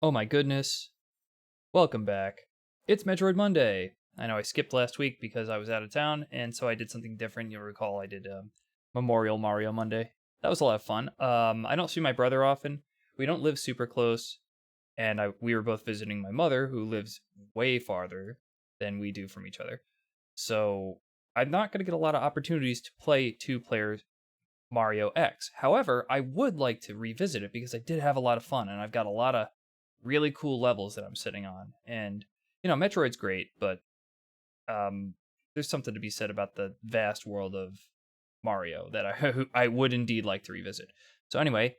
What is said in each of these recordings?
Oh my goodness. Welcome back. It's Metroid Monday. I know I skipped last week because I was out of town, and so I did something different. You'll recall I did Memorial Mario Monday. That was a lot of fun. I don't see my brother often. We don't live super close, and we were both visiting my mother, who lives way farther than we do from each other. So I'm not going to get a lot of opportunities to play two-player Mario X. However, I would like to revisit it because I did have a lot of fun, and I've got a lot of really cool levels that I'm sitting on. And, Metroid's great, but there's something to be said about the vast world of Mario that I would indeed like to revisit. So anyway,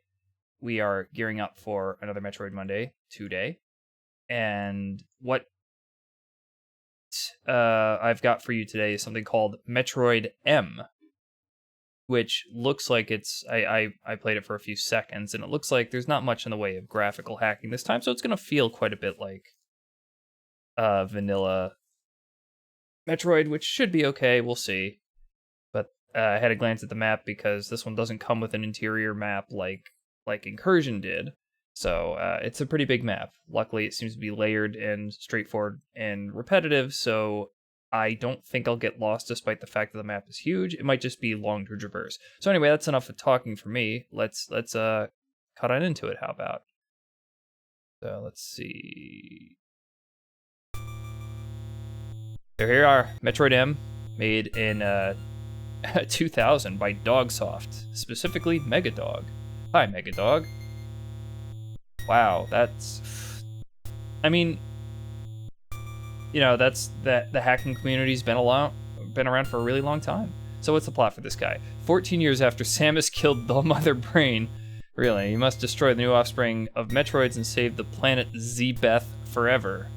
we are gearing up for another Metroid Monday today. And what I've got for you today is something called Metroid M, which looks like I played it for a few seconds, and it looks like there's not much in the way of graphical hacking this time, so it's going to feel quite a bit like vanilla Metroid, which should be okay, we'll see. But I had a glance at the map because this one doesn't come with an interior map like Incursion did, so it's a pretty big map. Luckily, it seems to be layered and straightforward and repetitive, so I don't think I'll get lost despite the fact that the map is huge. It might just be long to traverse. So anyway, that's enough of talking for me. Let's cut on into it. How about? So let's see. So here are Metroid M, made in 2000 by Dogsoft, specifically Megadog. Hi, Megadog. Wow, that's... I mean... that's the hacking community's been around for a really long time. So what's the plot for this guy? 14 years after Samus killed the mother brain, really, he must destroy the new offspring of Metroids and save the planet Zebeth forever.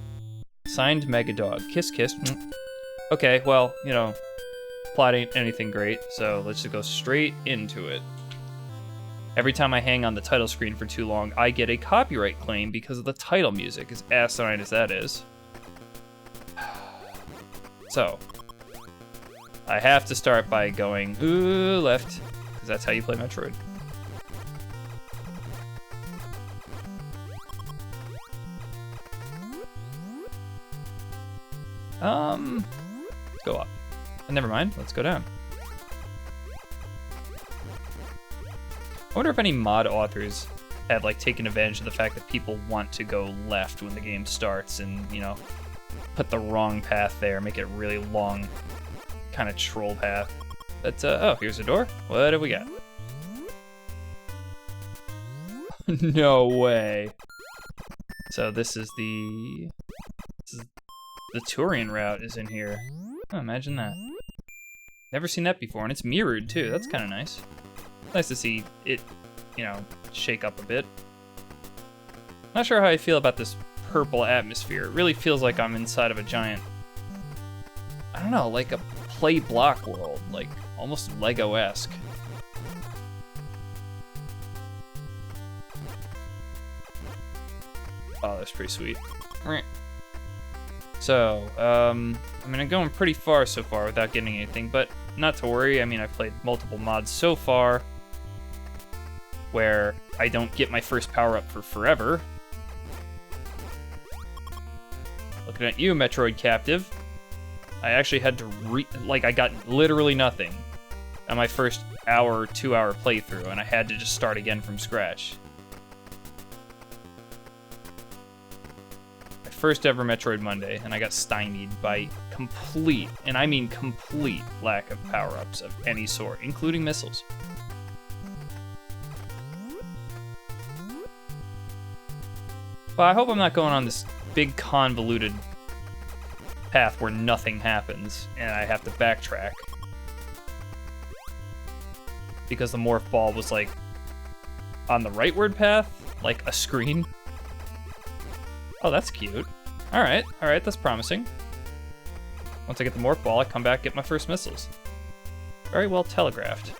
Signed, Megadog. Kiss, kiss. Okay, well, plot ain't anything great, so let's just go straight into it. Every time I hang on the title screen for too long, I get a copyright claim because of the title music, as asinine as that is. So, I have to start by going left, because that's how you play Metroid. Let's go up. Never mind, let's go down. I wonder if any mod authors have taken advantage of the fact that people want to go left when the game starts and, put the wrong path there, make it a really long kind of troll path. But, oh, here's a door. What have we got? No way. So this is the Turian route is in here. Oh, imagine that. Never seen that before, and it's mirrored too. That's kind of nice. Nice to see it, shake up a bit. Not sure how I feel about this purple atmosphere. It really feels like I'm inside of a giant, I don't know, like a play block world, like almost Lego-esque. Oh, that's pretty sweet. So, I'm going pretty far so far without getting anything, but not to worry. I mean, I've played multiple mods so far where I don't get my first power-up for forever. Looking at you, Metroid Captive. I actually had to I got literally nothing on my first 2-hour playthrough, and I had to just start again from scratch. My first ever Metroid Monday, and I got stymied by complete, and I mean complete, lack of power-ups of any sort, including missiles. Well, I hope I'm not going on this big convoluted path where nothing happens and I have to backtrack. Because the morph ball was on the rightward path, like a screen. Oh, that's cute. Alright, that's promising. Once I get the morph ball, I come back, get my first missiles. Very well telegraphed.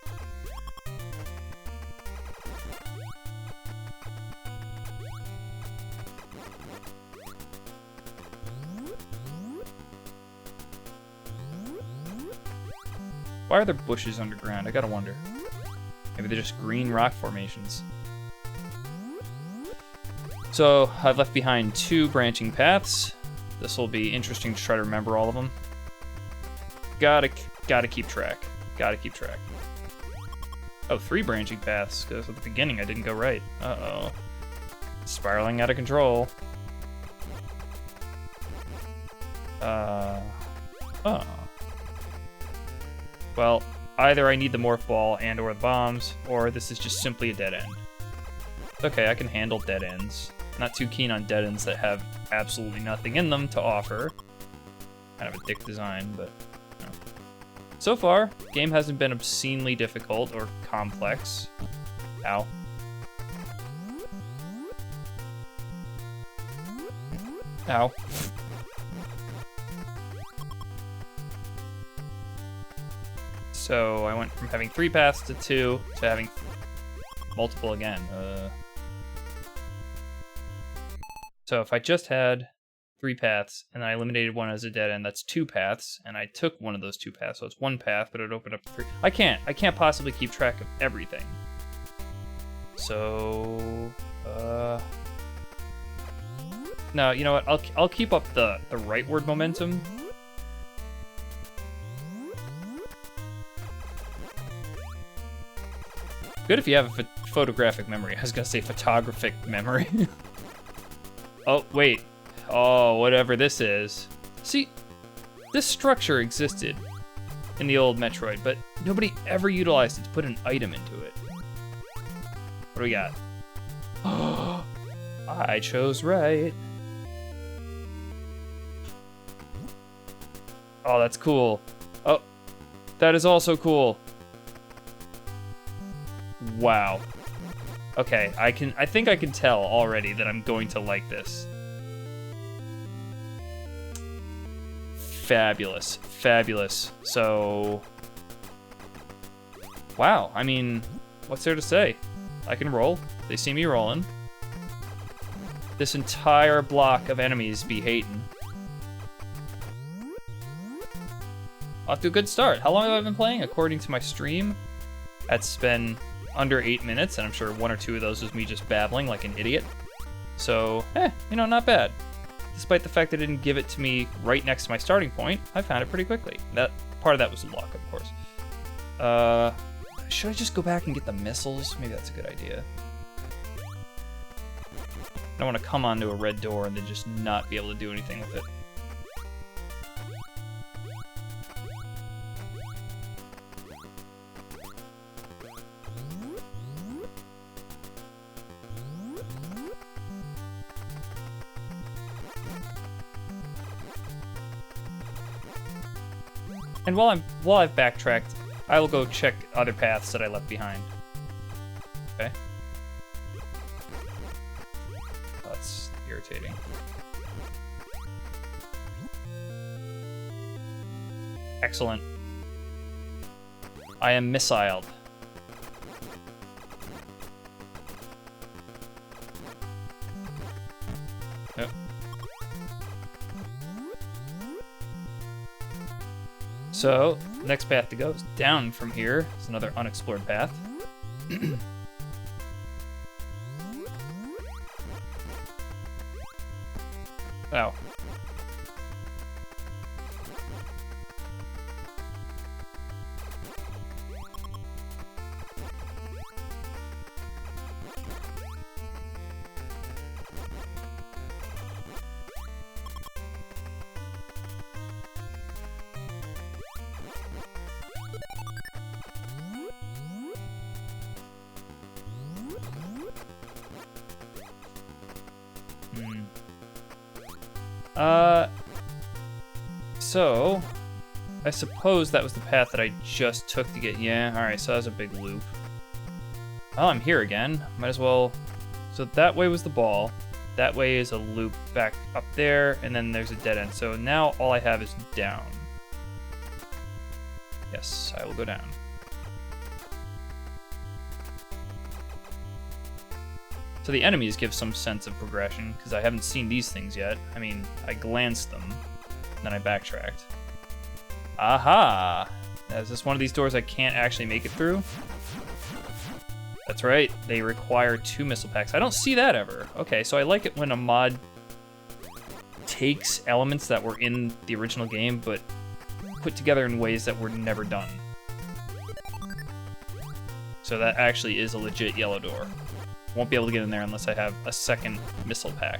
Why are there bushes underground? I gotta wonder. Maybe they're just green rock formations. So I've left behind 2 branching paths. This will be interesting to try to remember all of them. Gotta keep track. Gotta keep track. Oh, 3 branching paths, because at the beginning I didn't go right. Uh-oh. Spiraling out of control. Oh. Well, either I need the morph ball and or the bombs, or this is just simply a dead end. Okay, I can handle dead ends. Not too keen on dead ends that have absolutely nothing in them to offer. Kind of a dick design, but you know. So far, game hasn't been obscenely difficult or complex. Ow. Ow. So I went from having 3 paths to 2 to having multiple again. So if I just had 3 paths and I eliminated one as a dead end, that's 2 paths, and I took one of those 2 paths, so it's 1 path, but it opened up 3. I can't possibly keep track of everything. So, no, you know what? I'll keep up the rightward momentum. Good if you have a photographic memory. I was gonna say photographic memory. Oh, wait. Oh, whatever this is. See, this structure existed in the old Metroid, but nobody ever utilized it to put an item into it. What do we got? Oh, I chose right. Oh, that's cool. Oh, that is also cool. Wow. Okay, I think I can tell already that I'm going to like this. Fabulous. Fabulous. So, wow, I mean, what's there to say? I can roll. They see me rolling. This entire block of enemies be hating. Off to a good start. How long have I been playing? According to my stream, that's been under 8 minutes, and I'm sure 1 or 2 of those was me just babbling like an idiot. So, you know, not bad. Despite the fact that it didn't give it to me right next to my starting point, I found it pretty quickly. That part of that was luck, of course. Should I just go back and get the missiles? Maybe that's a good idea. I don't want to come onto a red door and then just not be able to do anything with it. And while I've backtracked, I will go check other paths that I left behind. Okay. That's irritating. Excellent. I am missiled. Yep. So, next path to go is down from here. It's another unexplored path. Ow. So, I suppose that was the path that I just took to get, yeah, alright, so that was a big loop. Oh, I'm here again, might as well, so that way was the ball, that way is a loop back up there, and then there's a dead end, so now all I have is down. Yes, I will go down. So the enemies give some sense of progression, because I haven't seen these things yet. I mean, I glanced them, then I backtracked. Aha! Is this one of these doors I can't actually make it through? That's right, they require 2 missile packs. I don't see that ever. Okay, so I like it when a mod takes elements that were in the original game, but put together in ways that were never done. So that actually is a legit yellow door. Won't be able to get in there unless I have a second missile pack,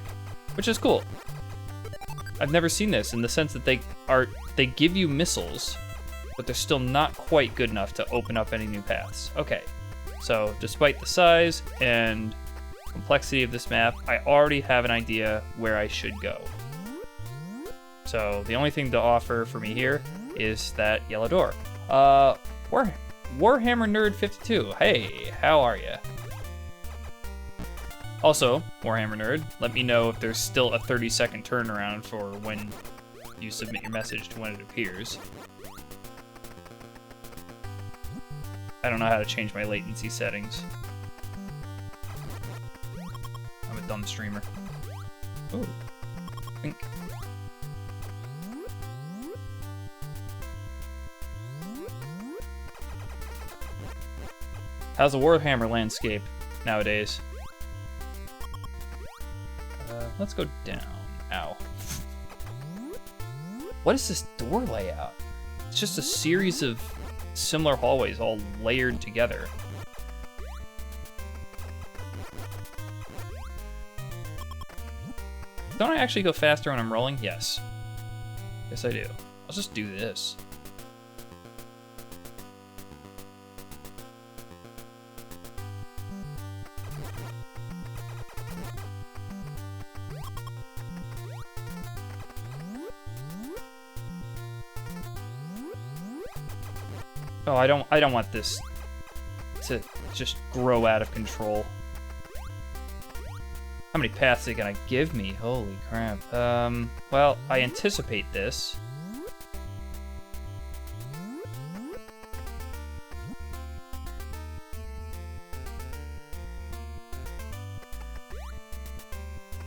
which is cool. I've never seen this in the sense that they give you missiles, but they're still not quite good enough to open up any new paths. Okay, so despite the size and complexity of this map, I already have an idea where I should go. So the only thing to offer for me here is that yellow door. Warhammer Nerd 52. Hey, how are ya? Also, Warhammer Nerd, let me know if there's still a 30-second turnaround for when you submit your message to when it appears. I don't know how to change my latency settings. I'm a dumb streamer. Ooh, pink. How's the Warhammer landscape nowadays? Let's go down. Ow. What is this door layout? It's just a series of similar hallways all layered together. Don't I actually go faster when I'm rolling? Yes. Yes, I do. I'll just do this. Oh, I don't want this to just grow out of control. How many paths are they gonna give me? Holy crap. Well, I anticipate this.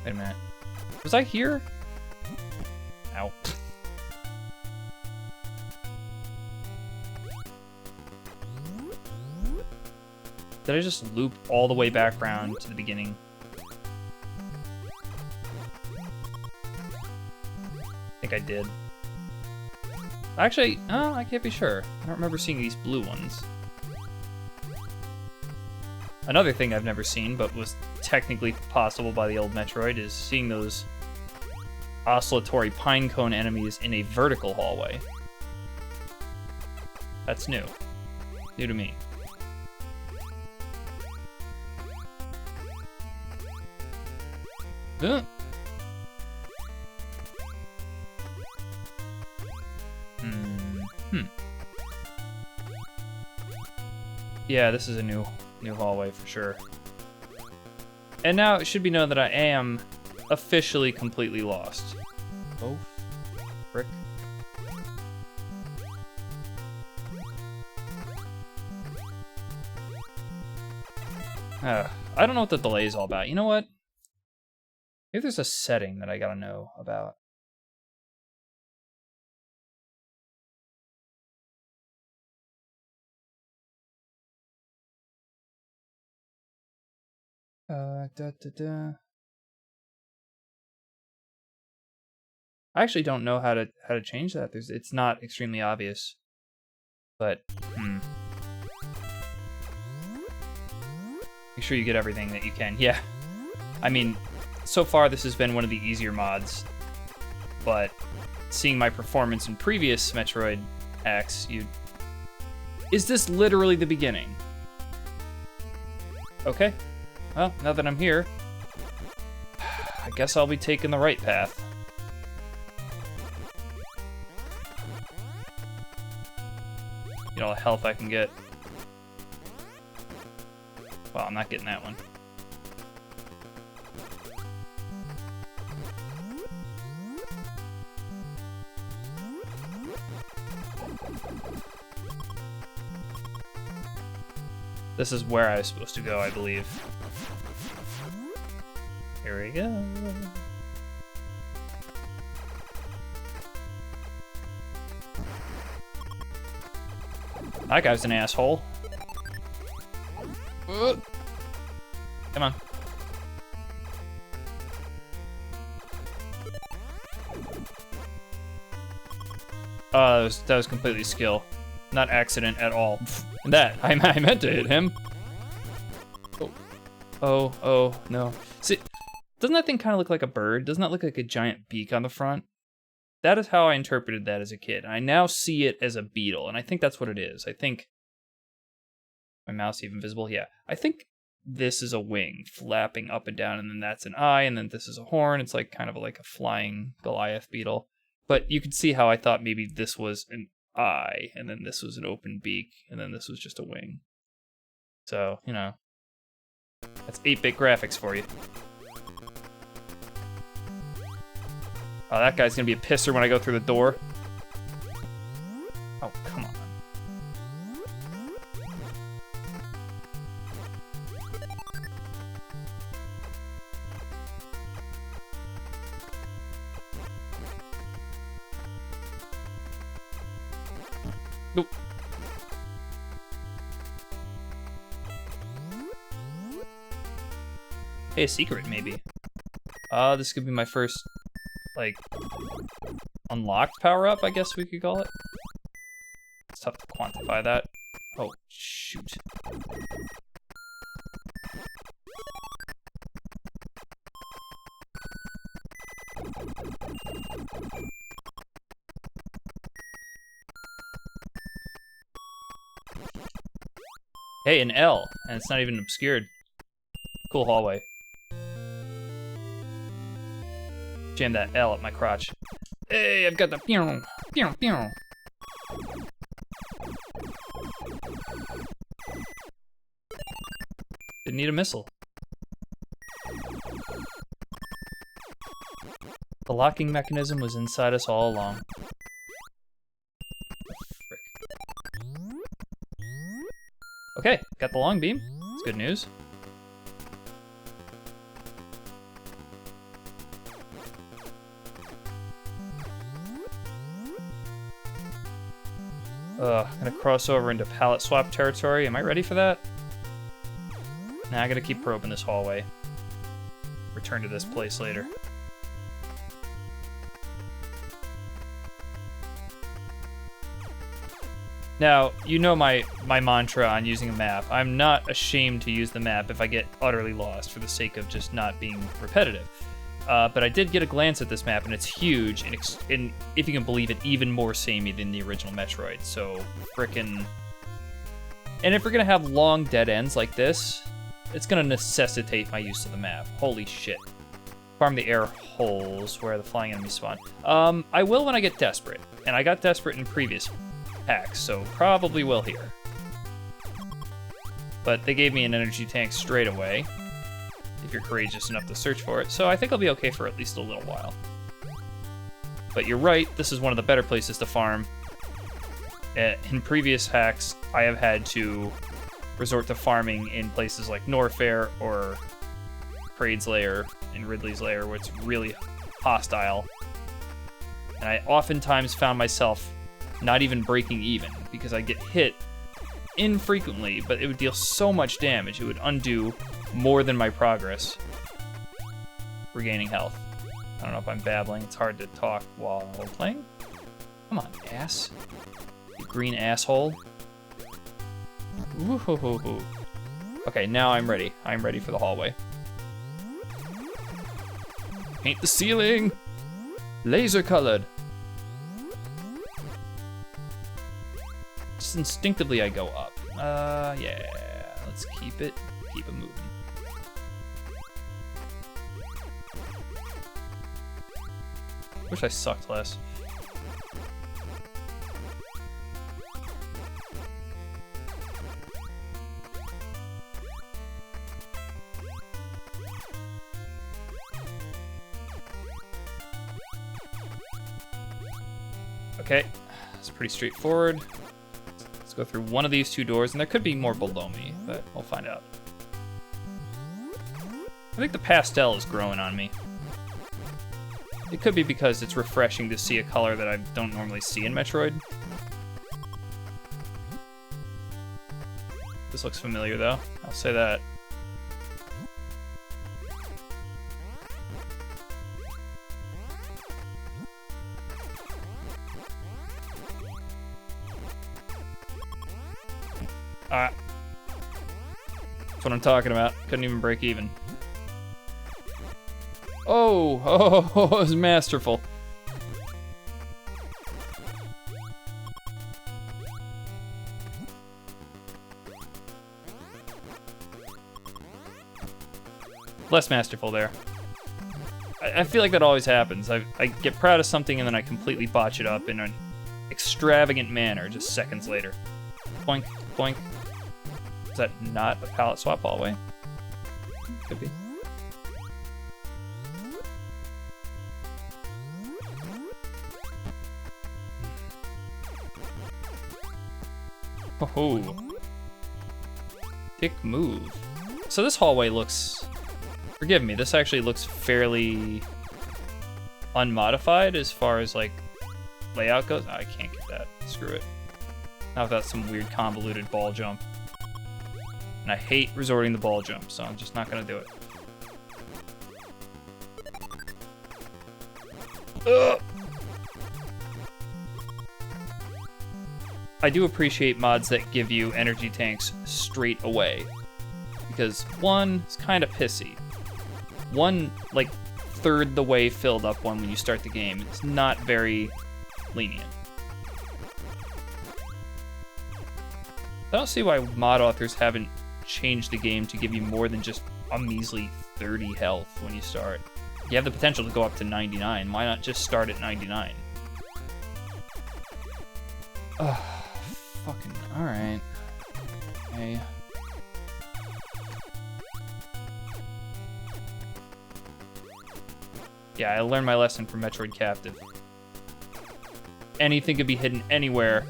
Wait a minute. Was I here? Ow. Did I just loop all the way back around to the beginning? I think I did. Actually, I can't be sure. I don't remember seeing these blue ones. Another thing I've never seen, but was technically possible by the old Metroid, is seeing those oscillatory pinecone enemies in a vertical hallway. That's new. New to me. Yeah, this is a new hallway for sure. And now it should be known that I am officially completely lost. Oh, frick. I don't know what the delay is all about. You know what? Maybe there's a setting that I gotta know about. I actually don't know how to change that. It's not extremely obvious, but make sure you get everything that you can. Yeah, I mean, so far this has been one of the easier mods, but seeing my performance in previous Metroid acts, is this literally the beginning? Okay. Well, now that I'm here, I guess I'll be taking the right path. Get all the health I can get. Well, I'm not getting that one. This is where I was supposed to go, I believe. Here we go. That guy's an asshole. Come on. That was completely skill. Not accident at all. And that, I meant to hit him. Oh, no. See, doesn't that thing kind of look like a bird? Doesn't that look like a giant beak on the front? That is how I interpreted that as a kid. I now see it as a beetle, and I think that's what it is. I think... My mouse even visible? Yeah. I think this is a wing flapping up and down, and then that's an eye, and then this is a horn. It's like kind of like a flying Goliath beetle. But you can see how I thought maybe this was an eye, and then this was an open beak, and then this was just a wing. So, you know, that's 8-bit graphics for you. Oh, that guy's gonna be a pisser when I go through the door. Oh, come on. Nope. Hey, a secret, maybe. This could be my first, like, unlocked power-up, I guess we could call it. It's tough to quantify that. Oh, shoot. Hey, an L, and it's not even obscured. Cool hallway. Jam that L at my crotch. Hey, I've got the pew, pew, pew. Didn't need a missile. The locking mechanism was inside us all along. Okay, got the long beam. That's good news. Gonna cross over into palette swap territory. Am I ready for that? Nah, I gotta keep probing this hallway. Return to this place later. Now, you know my mantra on using a map. I'm not ashamed to use the map if I get utterly lost for the sake of just not being repetitive. But I did get a glance at this map, and it's huge, and if you can believe it, even more samey than the original Metroid. So, frickin'... And if we're gonna have long dead ends like this, it's gonna necessitate my use of the map. Holy shit. Farm the air holes where the flying enemies spawn. I will when I get desperate, and I got desperate in previous packs, so probably will here. But they gave me an energy tank straight away, if you're courageous enough to search for it, so I think I'll be okay for at least a little while. But you're right, this is one of the better places to farm. In previous hacks, I have had to resort to farming in places like Norfair or Kraid's Lair and Ridley's Lair, where it's really hostile. And I oftentimes found myself not even breaking even, because I get hit infrequently, but it would deal so much damage, it would undo more than my progress. Regaining health. I don't know if I'm babbling, it's hard to talk while playing. Come on, ass. You green asshole. Ooh-hoo-hoo-hoo. Okay, now I'm ready. I'm ready for the hallway. Paint the ceiling! Laser colored! Just instinctively I go up. Yeah. Let's keep it moving. Wish I sucked less. Okay, it's pretty straightforward. Let's go through one of these two doors, and there could be more below me, but we'll find out. I think the pastel is growing on me. It could be because it's refreshing to see a color that I don't normally see in Metroid. This looks familiar, though. I'll say that. That's what I'm talking about. Couldn't even break even. Oh, it was masterful. Less masterful there. I feel like that always happens. I get proud of something and then I completely botch it up in an extravagant manner just seconds later. Boink, boink. Is that not a palette swap hallway? Could be. Oh, thick move. So this hallway looks, forgive me, this actually looks fairly unmodified as far as like layout goes. Oh, I can't get that, screw it. Not without some weird convoluted ball jump. And I hate resorting to ball jump, so I'm just not gonna do it. Ugh. I do appreciate mods that give you energy tanks straight away. Because one, it's kind of pissy. One, like, third the way filled up one when you start the game. It's not very lenient. I don't see why mod authors haven't changed the game to give you more than just a measly 30 health when you start. You have the potential to go up to 99. Why not just start at 99? Ugh. Fucking, alright. Okay. Yeah, I learned my lesson from Metroid Captive. Anything could be hidden anywhere.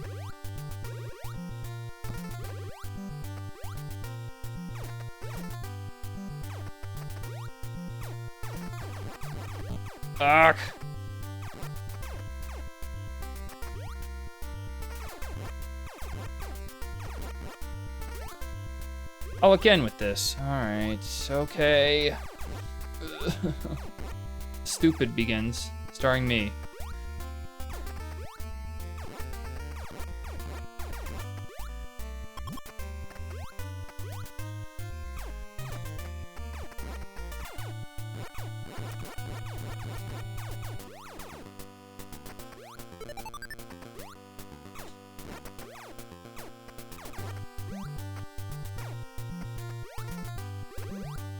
Fuck. Oh, again with this. Alright, okay. Stupid begins, starring me.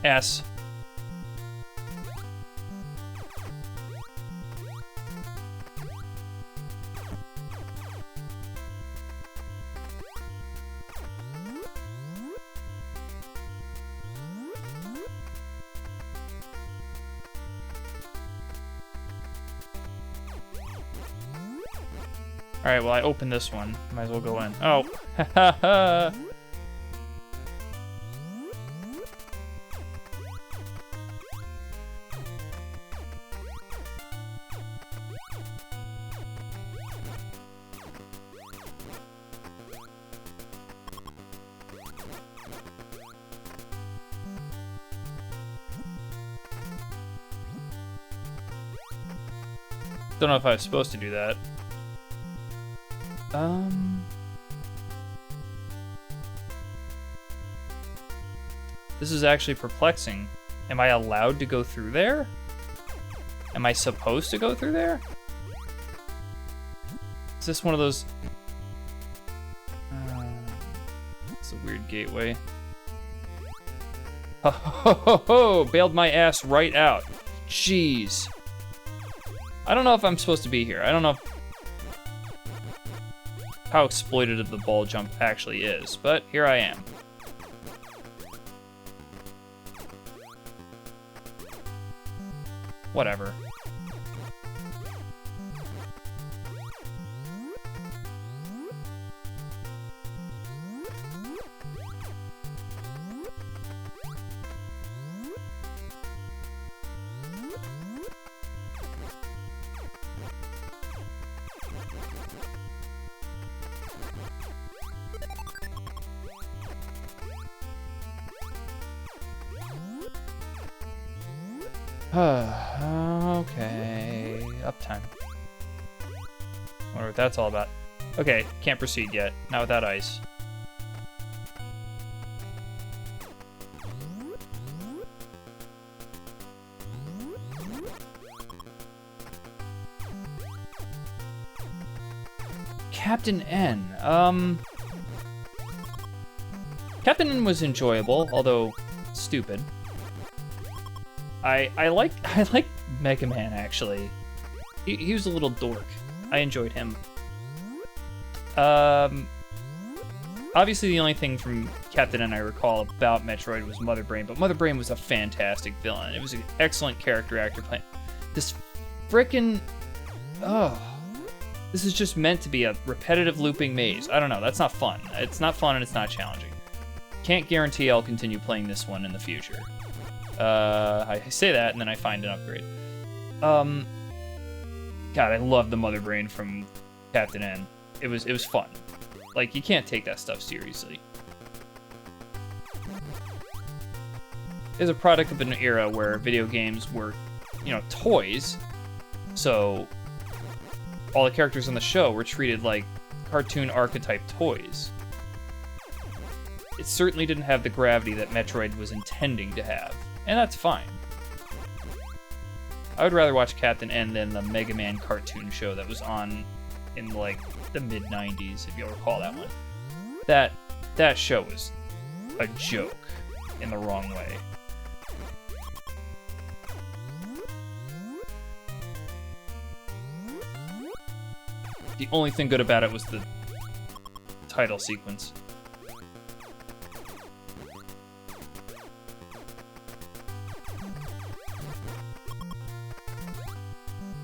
S. Alright, well, I opened this one. Might as well go in. Oh, haha. Don't know if I was supposed to do that. This is actually perplexing. Am I allowed to go through there? Am I supposed to go through there? Is this one of those... it's a weird gateway. Ho ho ho ho! Bailed my ass right out. Jeez. I don't know if I'm supposed to be here. I don't know if how exploitative the ball jump actually is, but here I am. Whatever. Okay, uptime. Wonder what that's all about. Okay, can't proceed yet. Not without ice. Captain N. Captain N was enjoyable, although stupid. I like Mega Man, actually. He was a little dork. I enjoyed him. Obviously, the only thing from Captain N I recall about Metroid was Mother Brain, but Mother Brain was a fantastic villain. It was an excellent character actor playing. This frickin'... Oh. This is just meant to be a repetitive looping maze. I don't know, that's not fun. It's not fun and it's not challenging. Can't guarantee I'll continue playing this one in the future. I say that and then I find an upgrade. God, I love the Mother Brain from Captain N. It was fun. Like, you can't take that stuff seriously. It's a product of an era where video games were, toys. So all the characters on the show were treated like cartoon archetype toys. It certainly didn't have the gravity that Metroid was intending to have, and that's fine. I would rather watch Captain N than the Mega Man cartoon show that was on in, like, the mid-90s, if you'll recall that one. That show was a joke in the wrong way. The only thing good about it was the title sequence.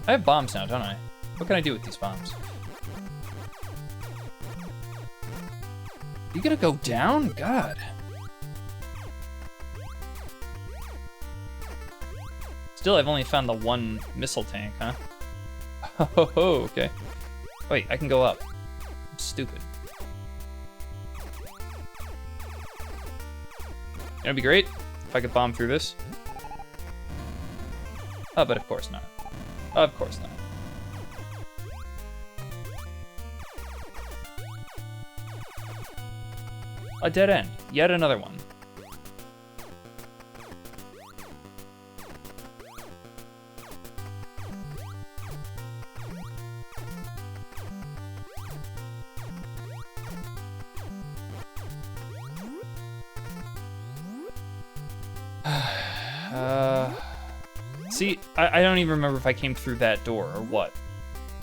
I have bombs now, don't I? What can I do with these bombs? You gonna go down? God. Still, I've only found the one missile tank, huh? Oh, okay. Wait, I can go up. I'm stupid. It'd be great if I could bomb through this. Oh, but of course not. Of course not. A dead end. Yet another one. See, I don't even remember if I came through that door or what.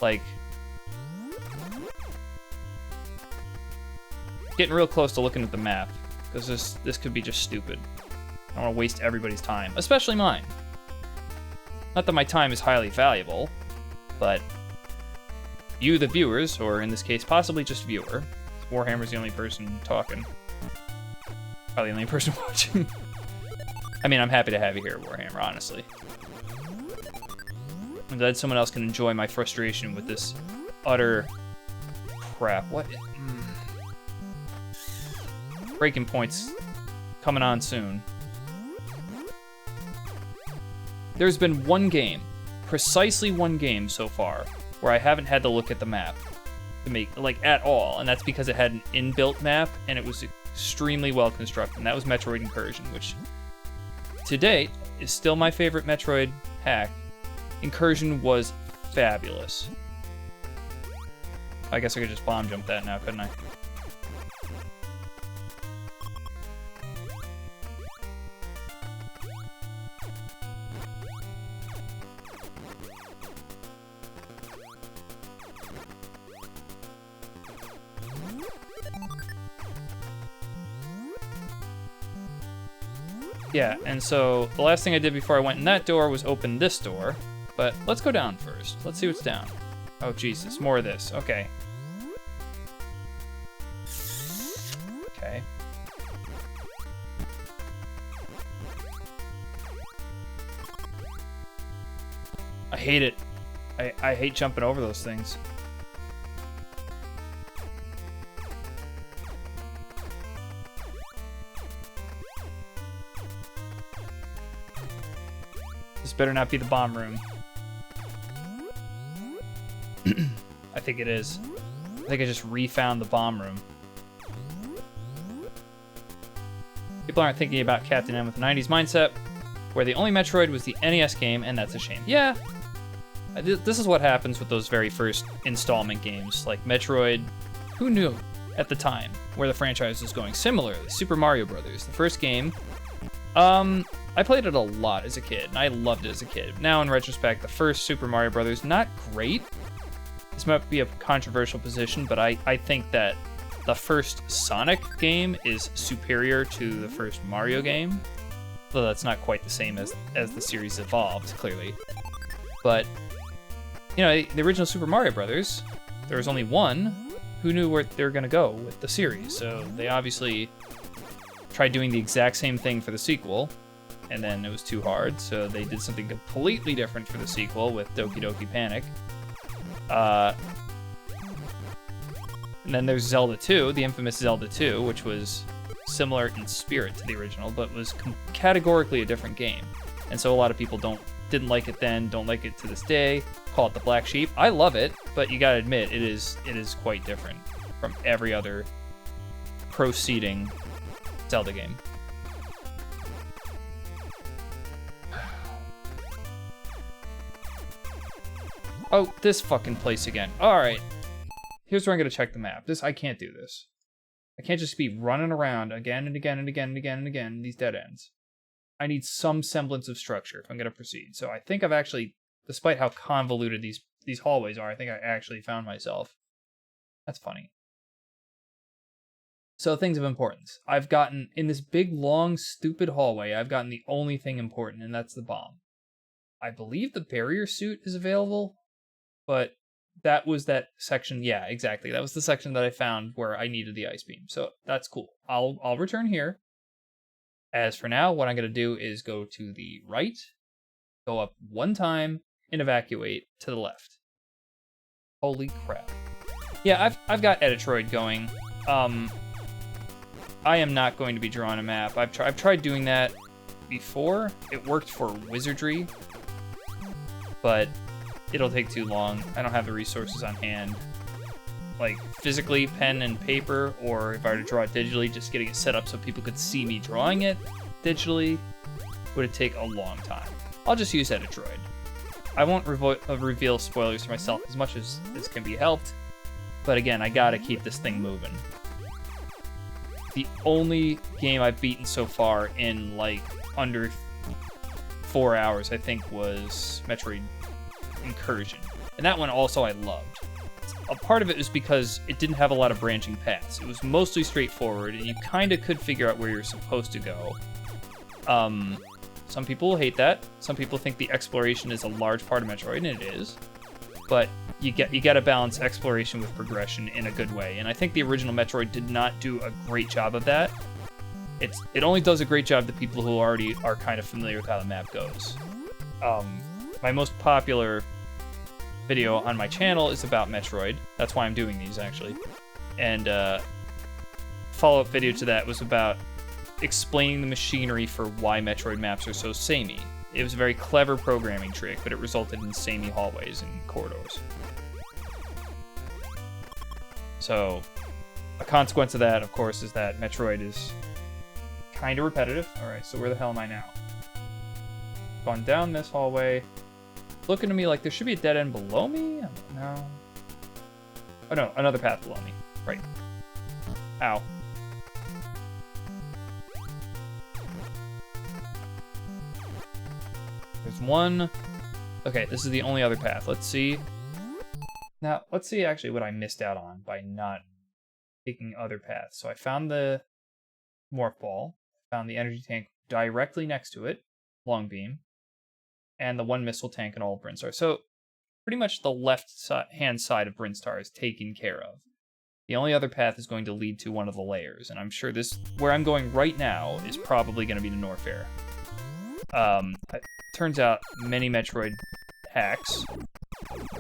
Like, getting real close to looking at the map, because this could be just stupid. I don't want to waste everybody's time, especially mine. Not that my time is highly valuable, but you, the viewers, or in this case, possibly just viewer. Warhammer's the only person talking. Probably the only person watching. I mean, I'm happy to have you here, Warhammer, honestly. I'm glad someone else can enjoy my frustration with this utter crap. What? Breaking points coming on soon. There's been one game, precisely one game so far, where I haven't had to look at the map to make, like, at all, and that's because it had an inbuilt map and it was extremely well constructed, and that was Metroid Incursion, which to date is still my favorite Metroid hack. Incursion was fabulous. I guess I could just bomb jump that now, couldn't I? Yeah, and so the last thing I did before I went in that door was open this door. But let's go down first. Let's see what's down. Oh, Jesus, more of this. Okay. Okay. I hate it. I hate jumping over those things. This better not be the bomb room. I think it is. I think I just refound the bomb room. People aren't thinking about Captain N with the 90s mindset, where the only Metroid was the NES game, and that's a shame. Yeah, This is what happens with those very first installment games, like Metroid. Who knew at the time where the franchise was going? Similarly, Super Mario Brothers, the first game. I played it a lot as a kid, and I loved it as a kid. Now, in retrospect, the first Super Mario Brothers, not great. This might be a controversial position, but I think that the first Sonic game is superior to the first Mario game. Though that's not quite the same as the series evolved, clearly. But, you know, the original Super Mario Brothers, there was only one. Who knew where they were going to go with the series? So they obviously tried doing the exact same thing for the sequel, and then it was too hard, so they did something completely different for the sequel with Doki Doki Panic. And then there's Zelda 2, the infamous Zelda 2, which was similar in spirit to the original, but was categorically a different game. And so a lot of people didn't like it then, don't like it to this day, call it the Black Sheep. I love it, but you gotta admit, it is quite different from every other proceeding Zelda game. Oh, this fucking place again. Alright. Here's where I'm gonna check the map. I can't do this. I can't just be running around again and again and again and again and again in these dead ends. I need some semblance of structure if I'm gonna proceed. So I think I've actually, despite how convoluted these hallways are, I think I actually found myself. That's funny. So things of importance. I've gotten, in this big, long, stupid hallway, I've gotten the only thing important, and that's the bomb. I believe the barrier suit is available, but that was that section. Yeah, exactly. That was the section that I found where I needed the ice beam. So that's cool. I'll return here. As for now, what I'm going to do is go to the right, go up one time, and evacuate to the left. Holy crap. Yeah, I've got Editroid going. I am not going to be drawing a map. I've tried doing that before. It worked for Wizardry, but it'll take too long. I don't have the resources on hand. Like, physically, pen and paper, or if I were to draw it digitally, just getting it set up so people could see me drawing it digitally would take a long time. I'll just use Editroid. I won't reveal spoilers for myself as much as this can be helped, but again, I gotta keep this thing moving. The only game I've beaten so far in, like, under 4 hours, I think, was Metroid Incursion. And that one also I loved. A part of it was because it didn't have a lot of branching paths. It was mostly straightforward, and you kind of could figure out where you're supposed to go. Some people will hate that. Some people think the exploration is a large part of Metroid, and it is. But you got to balance exploration with progression in a good way, and I think the original Metroid did not do a great job of that. It only does a great job to people who already are kind of familiar with how the map goes. My most popular video on my channel is about Metroid. That's why I'm doing these, actually. And follow-up video to that was about explaining the machinery for why Metroid maps are so samey. It was a very clever programming trick, but it resulted in samey hallways and corridors. So, a consequence of that, of course, is that Metroid is kind of repetitive. Alright, so where the hell am I now? Gone down this hallway. Looking to me like there should be a dead end below me? No. Oh no, another path below me. Right. Ow. There's one. Okay, this is the only other path. Let's see. Now, let's see actually what I missed out on by not taking other paths. So I found the morph ball, found the energy tank directly next to it, long beam, and the one missile tank and all of Brinstar. So pretty much the left-hand side of Brinstar is taken care of. The only other path is going to lead to one of the layers, and I'm sure this, where I'm going right now, is probably going to be the Norfair. It turns out many Metroid hacks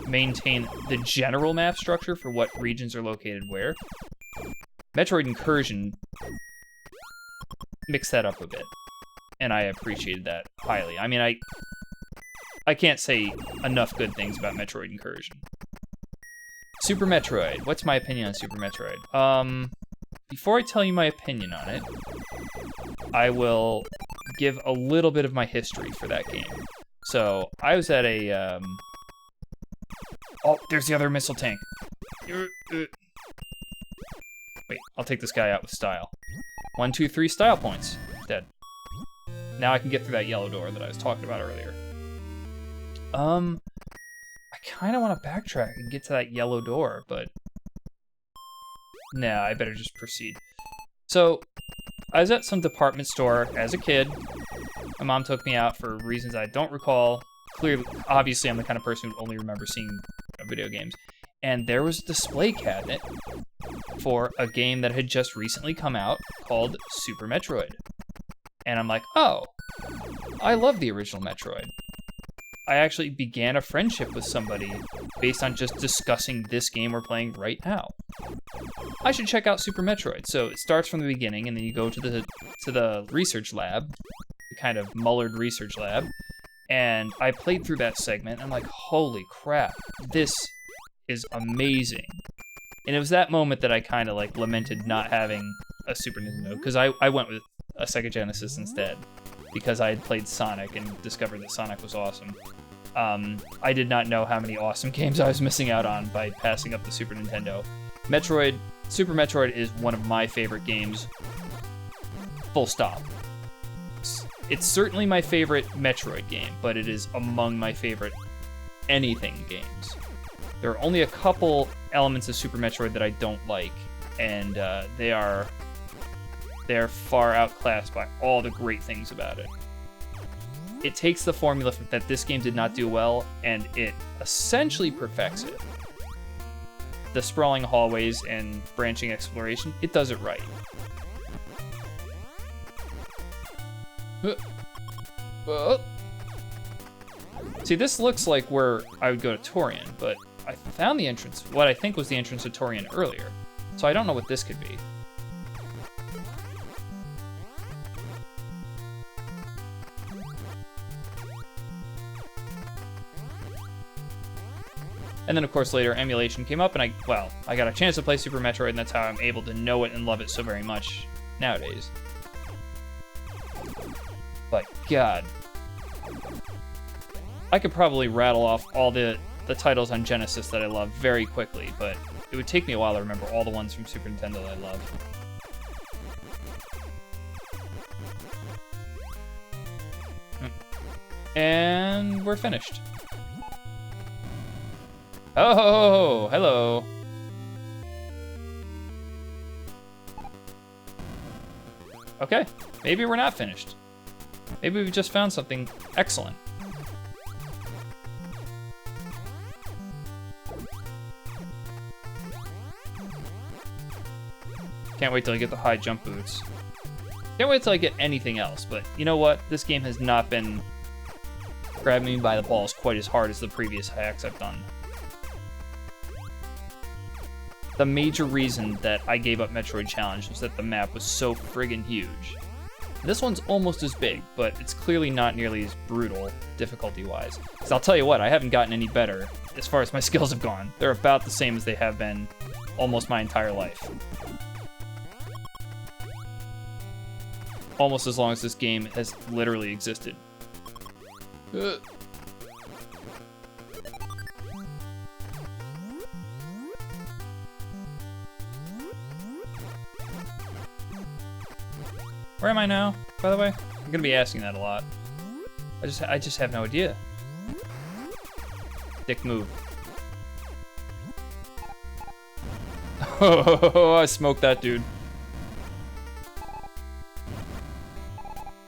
maintain the general map structure for what regions are located where. Metroid Incursion mixed that up a bit, and I appreciated that highly. I mean, I can't say enough good things about Metroid Incursion. Super Metroid. What's my opinion on Super Metroid? Before I tell you my opinion on it, I will give a little bit of my history for that game. So, I was at a Oh, there's the other missile tank. Wait, I'll take this guy out with style. 1, 2, 3 style points. Dead. Now I can get through that yellow door that I was talking about earlier. I kind of want to backtrack and get to that yellow door, but... Nah, I better just proceed. So, I was at some department store as a kid. My mom took me out for reasons I don't recall. Clearly, obviously, I'm the kind of person who only remembers seeing video games. And there was a display cabinet for a game that had just recently come out called Super Metroid. And I'm like, oh, I love the original Metroid. I actually began a friendship with somebody based on just discussing this game we're playing right now. I should check out Super Metroid. So it starts from the beginning, and then you go to the research lab, the kind of mullered research lab, and I played through that segment, and I'm like, holy crap, this is amazing. And it was that moment that I kind of like lamented not having a Super Nintendo, because I went with a Sega Genesis instead, because I had played Sonic and discovered that Sonic was awesome. I did not know how many awesome games I was missing out on by passing up the Super Nintendo. Super Metroid is one of my favorite games, full stop. It's certainly my favorite Metroid game, but it is among my favorite anything games. There are only a couple elements of Super Metroid that I don't like, and they are far outclassed by all the great things about it. It takes the formula that this game did not do well, and it essentially perfects it. The sprawling hallways and branching exploration, it does it right. See, this looks like where I would go to Torian, but I found the entrance, what I think was the entrance to Torian earlier, so I don't know what this could be. And then, of course, later emulation came up, and I got a chance to play Super Metroid, and that's how I'm able to know it and love it so very much nowadays. But, God. I could probably rattle off all the titles on Genesis that I love very quickly, but it would take me a while to remember all the ones from Super Nintendo that I love. And we're finished. Oh, hello. Okay, maybe we're not finished. Maybe we just found something excellent. Can't wait till I get the high jump boots. Can't wait till I get anything else, but you know what? This game has not been grabbing me by the balls quite as hard as the previous hacks I've done. The major reason that I gave up Metroid Challenge was that the map was so friggin' huge. This one's almost as big, but it's clearly not nearly as brutal, difficulty-wise. Because I'll tell you what, I haven't gotten any better as far as my skills have gone. They're about the same as they have been almost my entire life. Almost as long as this game has literally existed. Where am I now, by the way? I'm gonna be asking that a lot. I just have no idea. Dick move. Oh, I smoked that dude.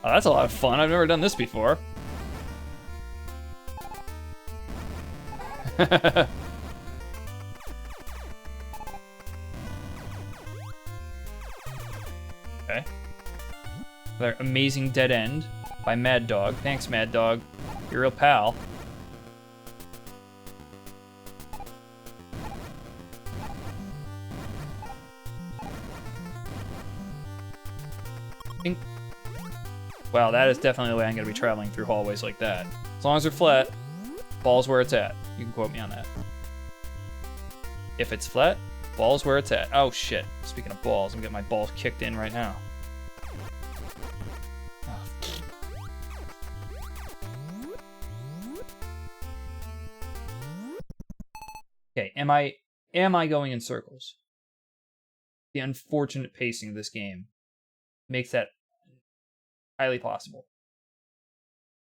Oh, that's a lot of fun. I've never done this before. Okay. Another amazing dead end by Mad Dog. Thanks, Mad Dog. You're a real pal. Wow, that is definitely the way I'm going to be traveling through hallways like that. As long as they're flat, ball's where it's at. You can quote me on that. If it's flat, ball's where it's at. Oh, shit. Speaking of balls, I'm getting my balls kicked in right now. Okay, am I going in circles? The unfortunate pacing of this game makes that highly possible.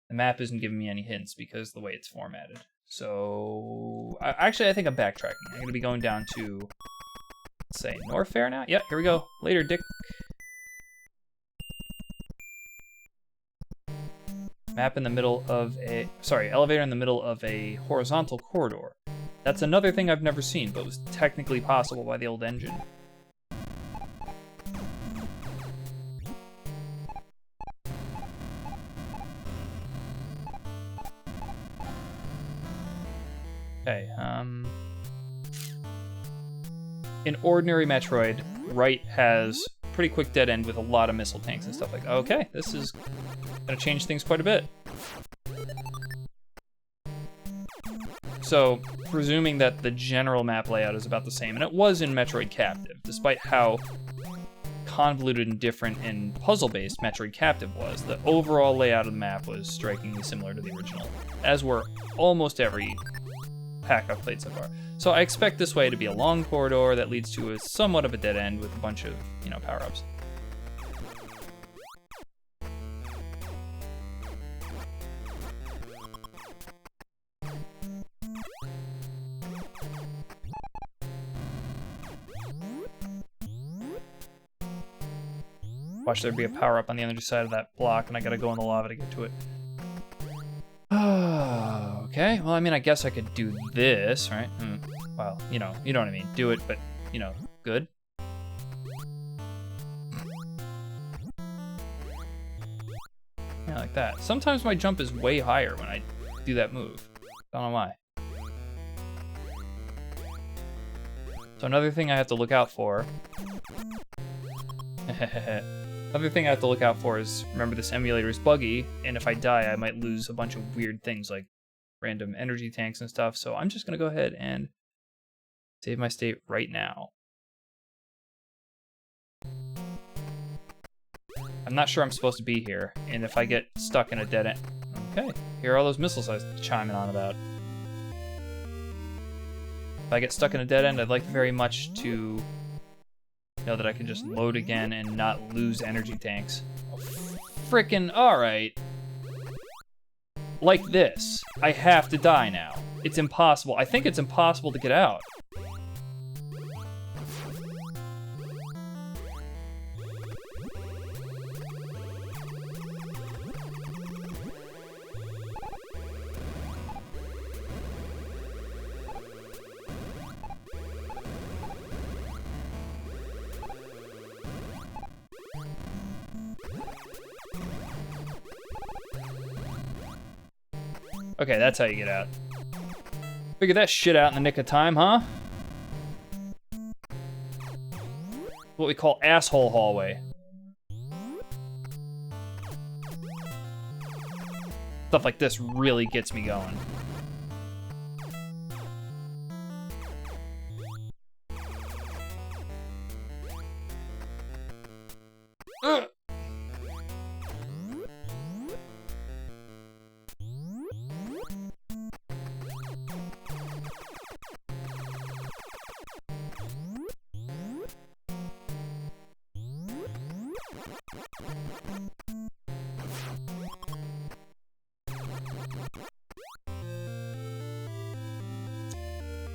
The map isn't giving me any hints because of the way it's formatted. So, I think I'm backtracking. I'm going to be going down to, let's say, Norfair now? Yep, here we go. Later, Dick. Map in the middle of a... Sorry, elevator in the middle of a horizontal corridor. That's another thing I've never seen, but was technically possible by the old engine. Okay, in ordinary Metroid, right has pretty quick dead end with a lot of missile tanks and stuff like that. Okay, this is gonna change things quite a bit. So, presuming that the general map layout is about the same, and it was in Metroid Captive, despite how convoluted and different and puzzle-based Metroid Captive was, the overall layout of the map was strikingly similar to the original, as were almost every pack I've played so far. So I expect this way to be a long corridor that leads to a somewhat of a dead end with a bunch of, power-ups. Watch there be a power-up on the other side of that block, and I gotta go in the lava to get to it. Okay, well, I mean, I guess I could do this, right? Well, you know what I mean. Do it, but, good. Yeah, like that. Sometimes my jump is way higher when I do that move. Don't know why. So another thing I have to look out for... Another thing I have to look out for is, remember, this emulator is buggy, and if I die, I might lose a bunch of weird things like random energy tanks and stuff, so I'm just going to go ahead and save my state right now. I'm not sure I'm supposed to be here, and if I get stuck in a dead end... Okay, here are all those missiles I was chiming on about. If I get stuck in a dead end, I'd like very much to know that I can just load again and not lose energy tanks. Oh, frickin' alright. Like this. I have to die now. It's impossible. I think it's impossible to get out. Okay, that's how you get out. Figured that shit out in the nick of time, huh? What we call asshole hallway. Stuff like this really gets me going. Ugh.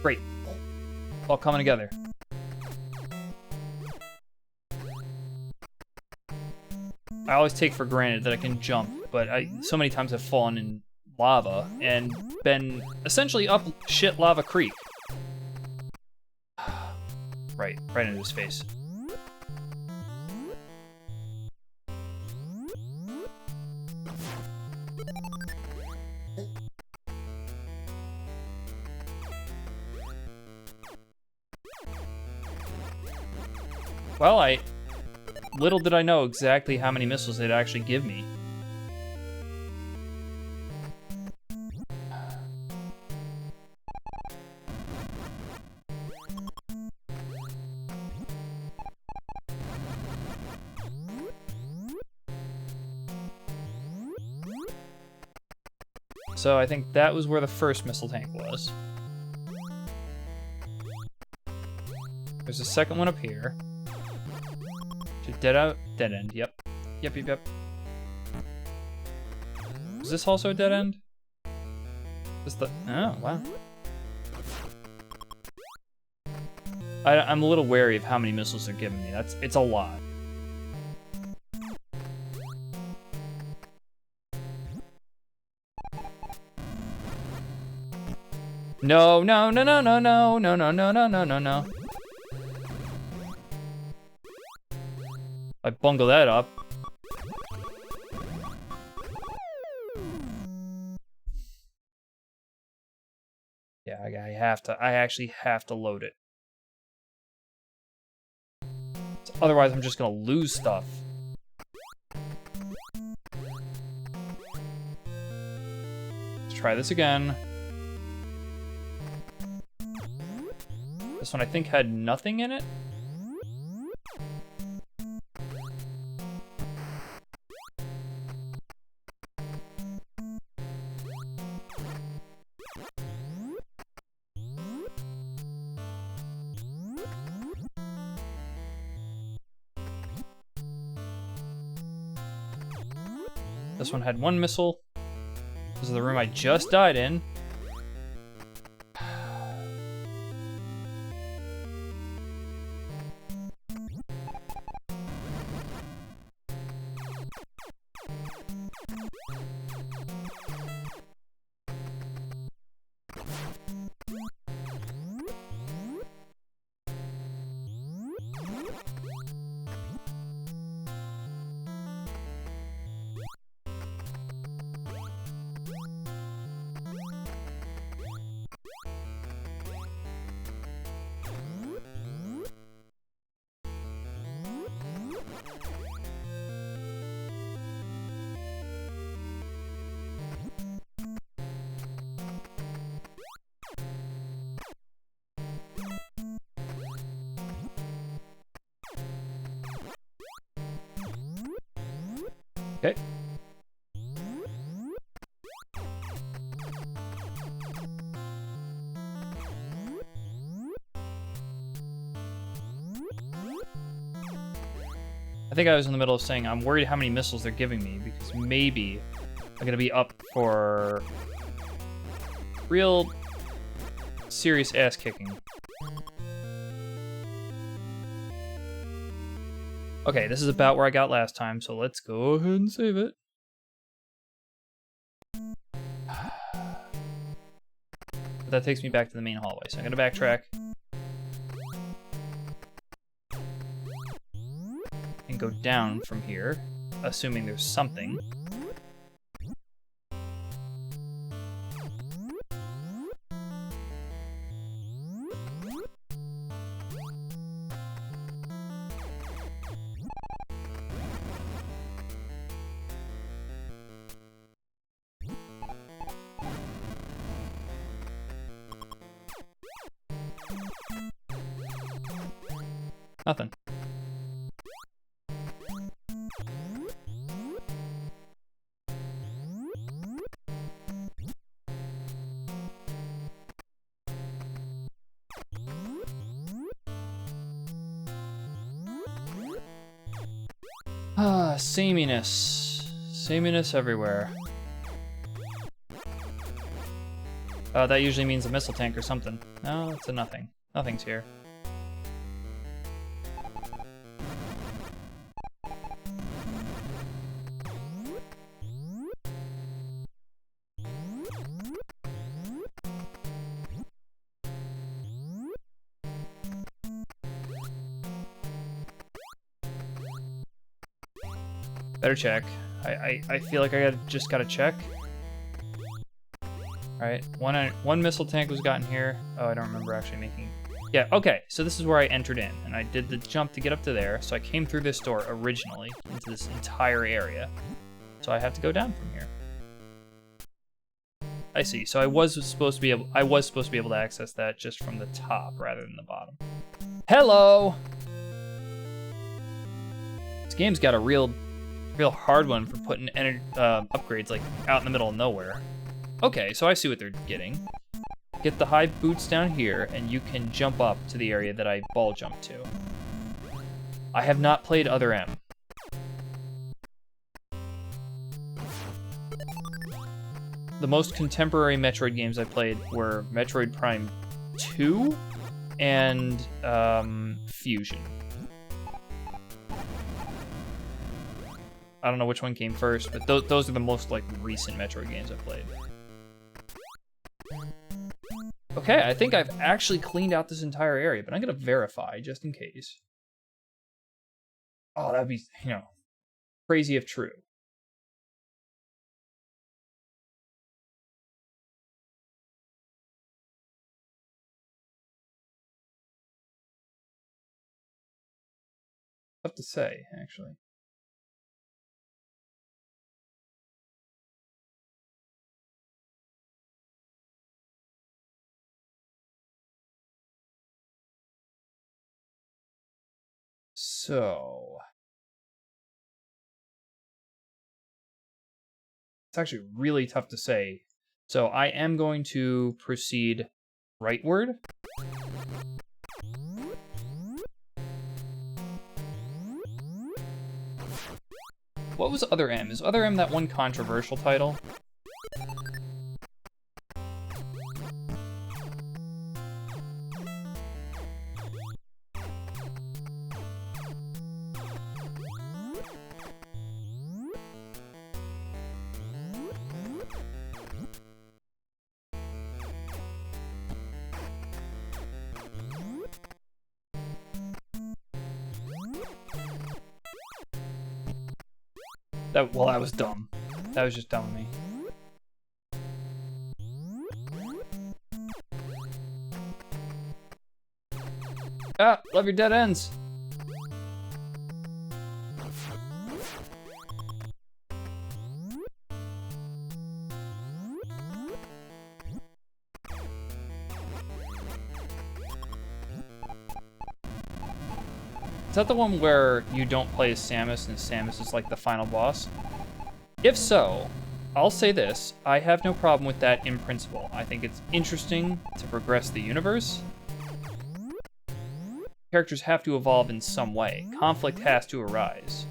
Great. All coming together. I always take for granted that I can jump, but so many times I've fallen in lava and been essentially up shit lava creek. Right into his face. Well, little did I know exactly how many missiles they'd actually give me. So I think that was where the first missile tank was. There's a second one up here. Dead end. Yep. Yep. Is this also a dead end? Is the oh wow. I'm a little wary of how many missiles they're giving me. It's a lot. No. I bungle that up. Yeah, I actually have to load it. Otherwise, I'm just gonna lose stuff. Let's try this again. This one I think had nothing in it. This one had one missile. This is the room I just died in. Okay. I think I was in the middle of saying I'm worried how many missiles they're giving me because maybe I'm gonna be up for real serious ass kicking. Okay, this is about where I got last time, so let's go ahead and save it. But that takes me back to the main hallway, so I'm gonna backtrack. And go down from here, assuming there's something. Nothing. Ah, sameness. Sameness everywhere. That usually means a missile tank or something. No, it's a nothing. Nothing's here. Better check. I feel like I just gotta check. Alright, one missile tank was gotten here. Oh, I don't remember actually making... Yeah, okay, so this is where I entered in, and I did the jump to get up to there, so I came through this door originally into this entire area. So I have to go down from here. I see, so I was supposed to be able to access that just from the top rather than the bottom. Hello! This game's got a real hard one for putting upgrades like out in the middle of nowhere. Okay, so I see what they're getting. get the high boots down here, and you can jump up to the area that I ball jumped to. I have not played Other M. The most contemporary Metroid games I played were Metroid Prime 2 and Fusion. I don't know which one came first, but those are the most like recent Metroid games I've played. Okay, I think I've actually cleaned out this entire area, but I'm gonna verify just in case. Oh, that'd be, you know, crazy if true. Tough to say, actually. So it's actually really tough to say. So I am going to proceed rightward. What was Other M? Is Other M that one controversial title? Well, that was dumb. That was just dumb of me. Ah, love your dead ends. Is that the one where you don't play as Samus and Samus is like the final boss? If so, I'll say this, I have no problem with that in principle. I think it's interesting to progress the universe. Characters have to evolve in some way. Conflict has to arise.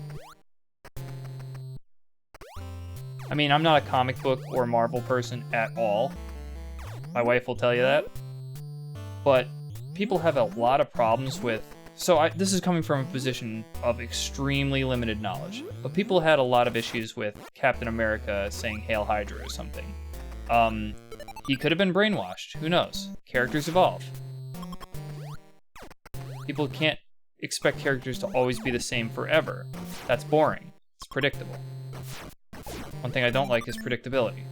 I mean, I'm not a comic book or Marvel person at all. My wife will tell you that. But people have a lot of problems with... So this is coming from a position of extremely limited knowledge, but people had a lot of issues with Captain America saying Hail Hydra or something. He could have been brainwashed. Who knows? Characters evolve. People can't expect characters to always be the same forever. That's boring. It's predictable. One thing I don't like is predictability.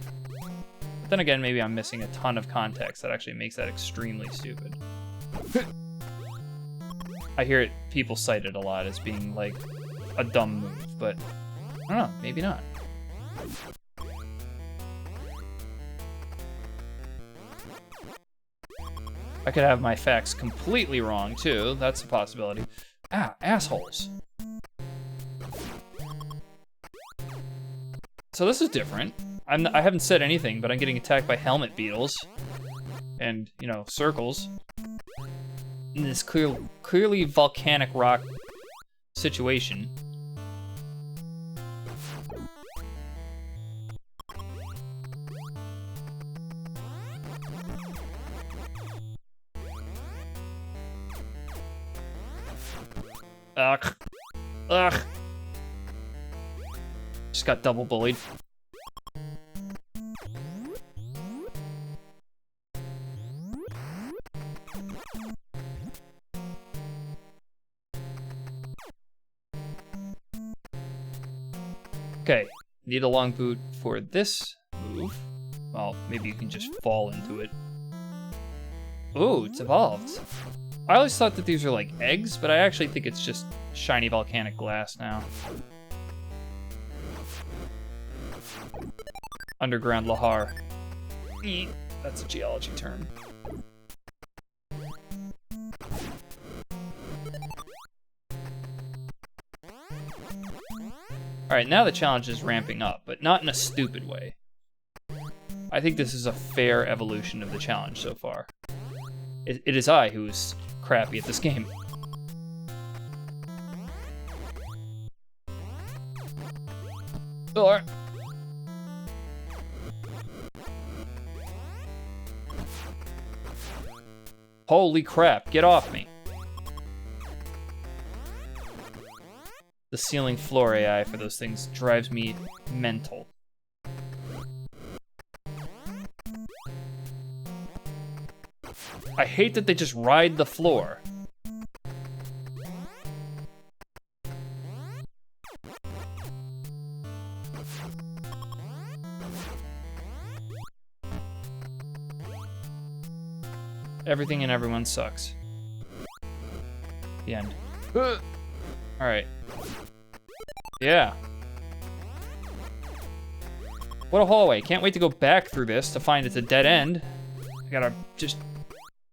But then again, maybe I'm missing a ton of context that actually makes that extremely stupid. I hear it, people cite it a lot as being like a dumb move, but I don't know, maybe not. I could have my facts completely wrong too, that's a possibility. Ah, assholes. So this is different. I haven't said anything, but I'm getting attacked by helmet beetles. And, you know, circles. In this clearly volcanic rock situation. Ugh. Ugh. Just got double bullied. Okay, need a long boot for this move. Well, maybe you can just fall into it. Ooh, it's evolved. I always thought that these are like eggs, but I actually think it's just shiny volcanic glass now. Underground Lahar. That's a geology term. Alright, now the challenge is ramping up, but not in a stupid way. I think this is a fair evolution of the challenge so far. It is I who's crappy at this game. Alright. Holy crap, get off me. The ceiling floor AI for those things drives me mental. I hate that they just ride the floor. Everything and everyone sucks. The end. Alright. Yeah. What a hallway. Can't wait to go back through this to find it's a dead end. I gotta just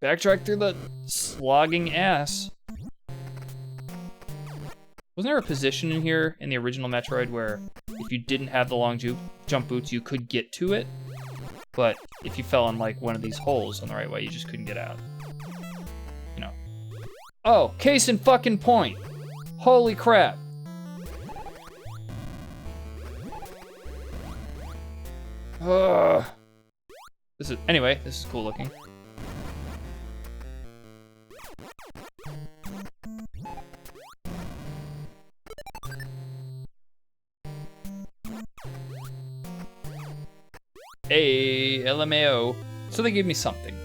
backtrack through the slogging ass. Wasn't there a position in here in the original Metroid where if you didn't have the long jump boots, you could get to it? But if you fell in like one of these holes on the right way, you just couldn't get out. You know. Oh, case in fucking point. Holy crap. Anyway, this is cool looking. Hey, LMAO. So they gave me something.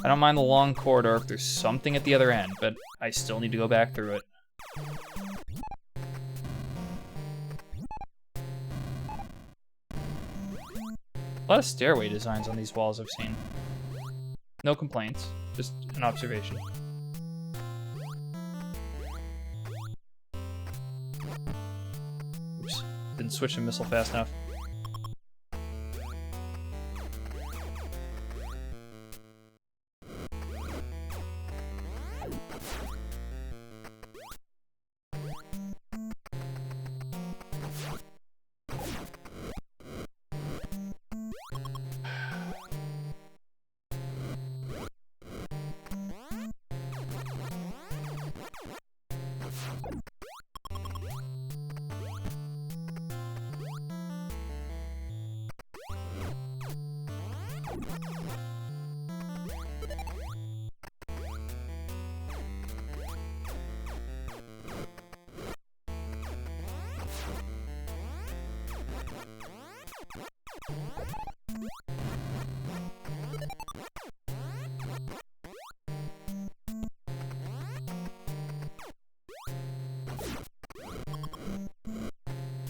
I don't mind the long corridor if there's something at the other end, but I still need to go back through it. A lot of stairway designs on these walls I've seen. No complaints, just an observation. Oops, didn't switch the missile fast enough.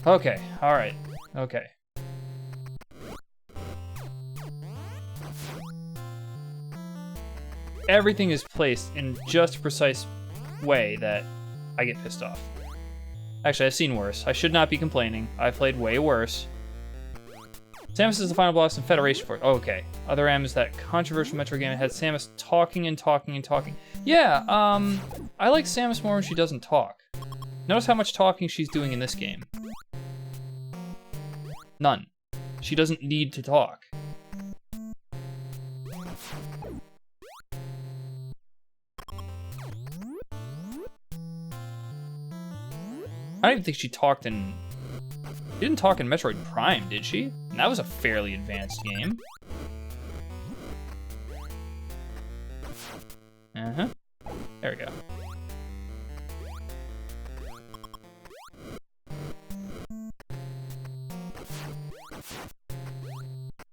Okay, alright, okay. Everything is placed in just a precise way that I get pissed off. Actually, I've seen worse. I should not be complaining. I've played way worse. Samus is the final boss in Federation Force. Oh, okay. Other M is that controversial Metroid game that had Samus talking and talking and talking. Yeah, I like Samus more when she doesn't talk. Notice how much talking she's doing in this game. None. She doesn't need to talk. I don't even think she talked in... She didn't talk in Metroid Prime, did she? And that was a fairly advanced game. Uh-huh. There we go.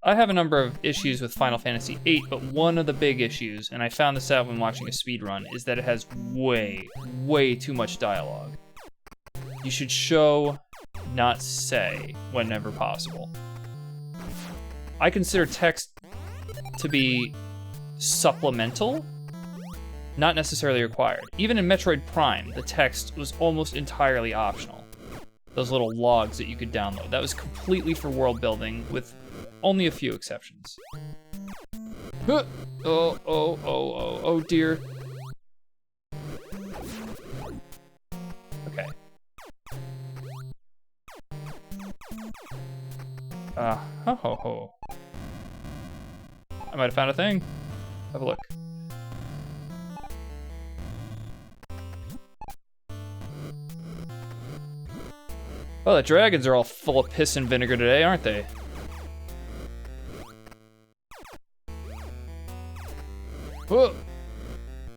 I have a number of issues with Final Fantasy VIII, but one of the big issues, and I found this out when watching a speedrun, is that it has way, way too much dialogue. You should show, not say, whenever possible. I consider text to be supplemental, not necessarily required. Even in Metroid Prime, the text was almost entirely optional. Those little logs that you could download. That was completely for world building, with only a few exceptions. Oh dear. Okay. Oh. might have found a thing. Have a look. Oh, the dragons are all full of piss and vinegar today, aren't they? Whoa.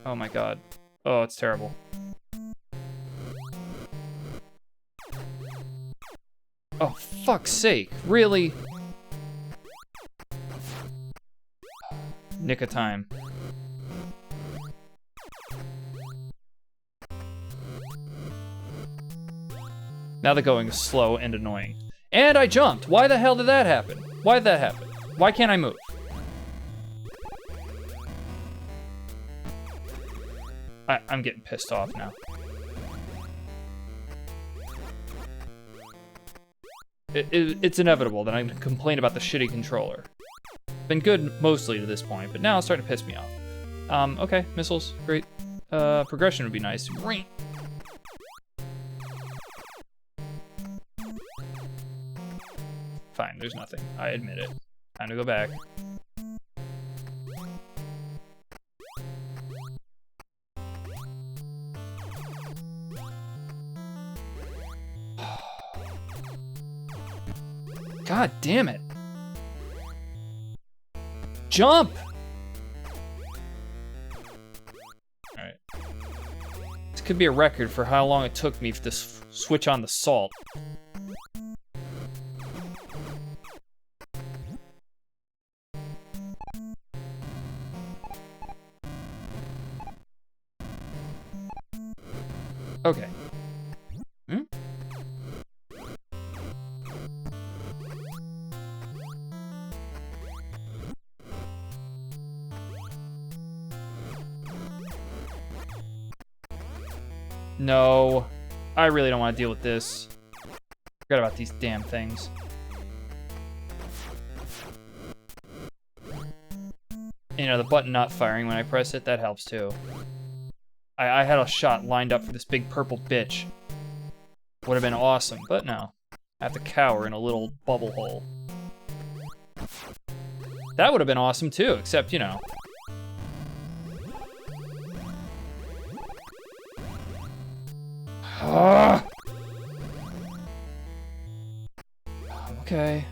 Oh my god. Oh, it's terrible. Oh, fuck's sake. Really? Nick of time. Now the going is slow and annoying. And I jumped. Why the hell did that happen? Why did that happen? Why can't I move? I'm getting pissed off now. It's inevitable that I'm gonna complain about the shitty controller. Been good mostly to this point, but now it's starting to piss me off. Okay, missiles, great. Progression would be nice. Fine, there's nothing. I admit it. Time to go back. God damn it. Jump! Alright. This could be a record for how long it took me to switch on the salt. Okay. Hmm? No. I really don't want to deal with this. Forgot about these damn things. You know, the button not firing when I press it, that helps too. I had a shot lined up for this big purple bitch. Would have been awesome, but no. I have to cower in a little bubble hole. That would have been awesome too, except, you know. Okay.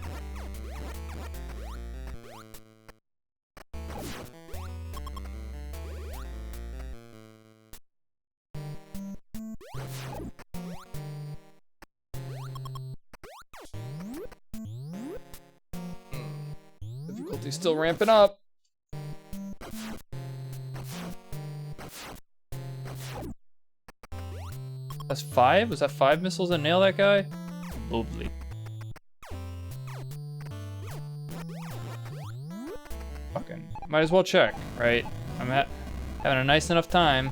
Difficulty's still ramping up. That's 5? Was that 5 missiles that nail that guy? Lovely. Fucking might as well check, right? I'm having a nice enough time.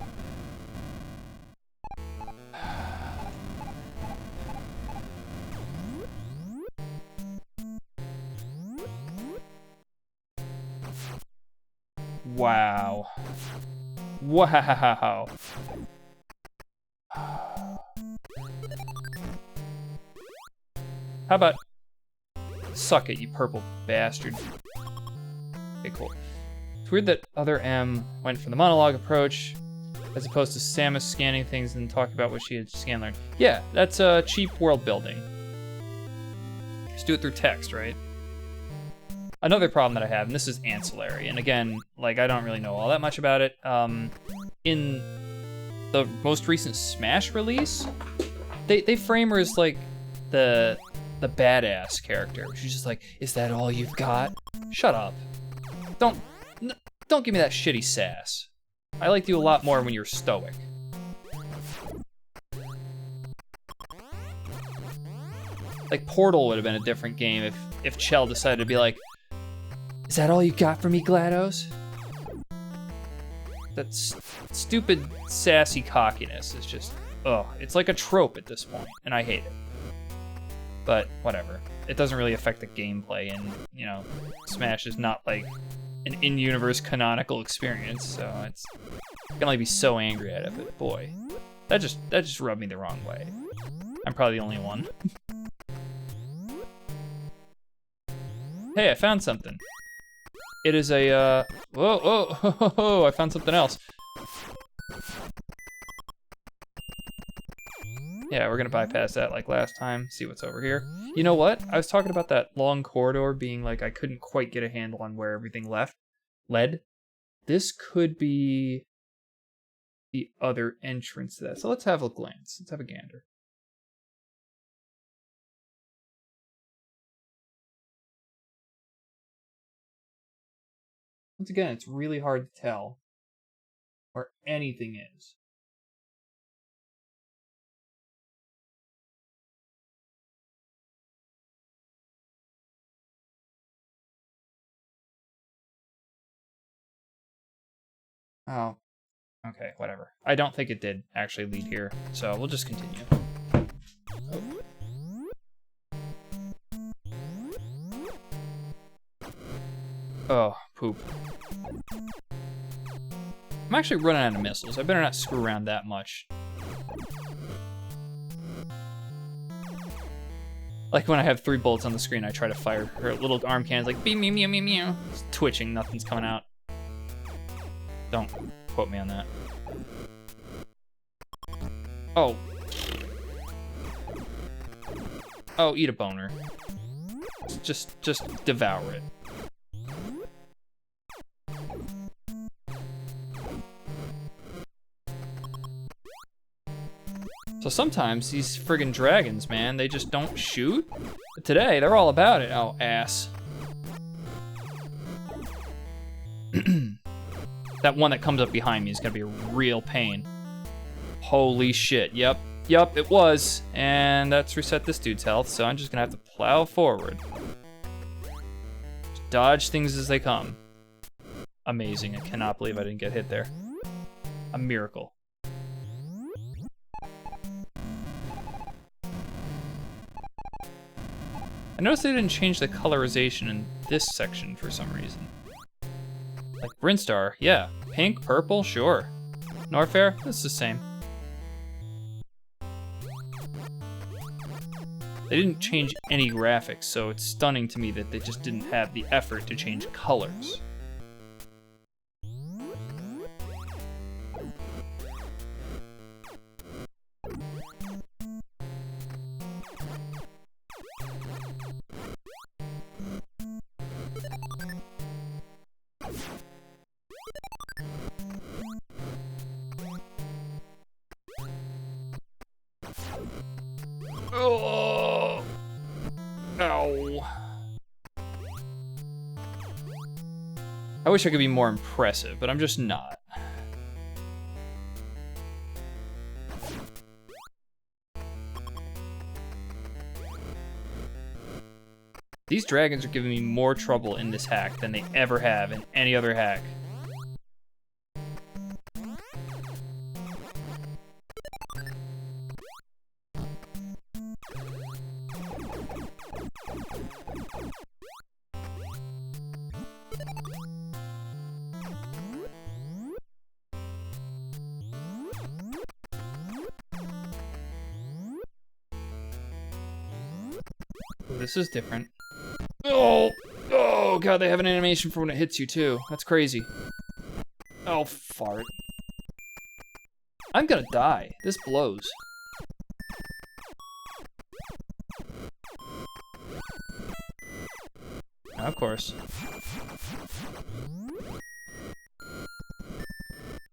Wow. Wow. How about suck it, you purple bastard. Okay, cool. It's weird that other M went for the monologue approach as opposed to Samus scanning things and talking about what she had scanned learned. Yeah, that's cheap world building. Just do it through text, right? Another problem that I have, and this is ancillary, and again, like, I don't really know all that much about it. In the most recent Smash release, they frame her as like the badass character. She's just like, is that all you've got? Shut up. Don't give me that shitty sass. I liked you a lot more when you were stoic. Like, Portal would have been a different game if Chell decided to be like, is that all you got for me, GLaDOS? That stupid, sassy cockiness is just, ugh. It's like a trope at this point, and I hate it. But, whatever. It doesn't really affect the gameplay, and, you know, Smash is not like an in-universe canonical experience, so it's... I can only be so angry at it, but boy. That just rubbed me the wrong way. I'm probably the only one. Hey, I found something. It is a, whoa, oh, I found something else. Yeah, we're gonna bypass that like last time, see what's over here. You know what? I was talking about that long corridor being like I couldn't quite get a handle on where everything led. This could be the other entrance to that. So let's have a glance. Let's have a gander. Once again, it's really hard to tell where anything is. Oh, okay, whatever. I don't think it did actually lead here, so we'll just continue. Oh, poop. I'm actually running out of missiles. I better not screw around that much. Like when I have 3 bullets on the screen, I try to fire her little arm cannons like beep, meow, meow, meow, meow. It's twitching, nothing's coming out. Don't quote me on that. Oh. Oh, eat a boner. Just devour it. So sometimes these friggin' dragons, man, they just don't shoot. But today, they're all about it. Oh, ass. That one that comes up behind me is gonna be a real pain. Holy shit, yep, it was. And that's reset this dude's health, so I'm just gonna have to plow forward. Just dodge things as they come. Amazing, I cannot believe I didn't get hit there. A miracle. I noticed they didn't change the colorization in this section for some reason. Like Brinstar, yeah. Pink, purple, sure. Norfair, it's the same. They didn't change any graphics, so it's stunning to me that they just didn't have the effort to change colors. Oh! Ow. I wish I could be more impressive, but I'm just not. These dragons are giving me more trouble in this hack than they ever have in any other hack. This is different. Oh! Oh, God, they have an animation for when it hits you, too. That's crazy. Oh, fart. I'm gonna die. This blows. Of course.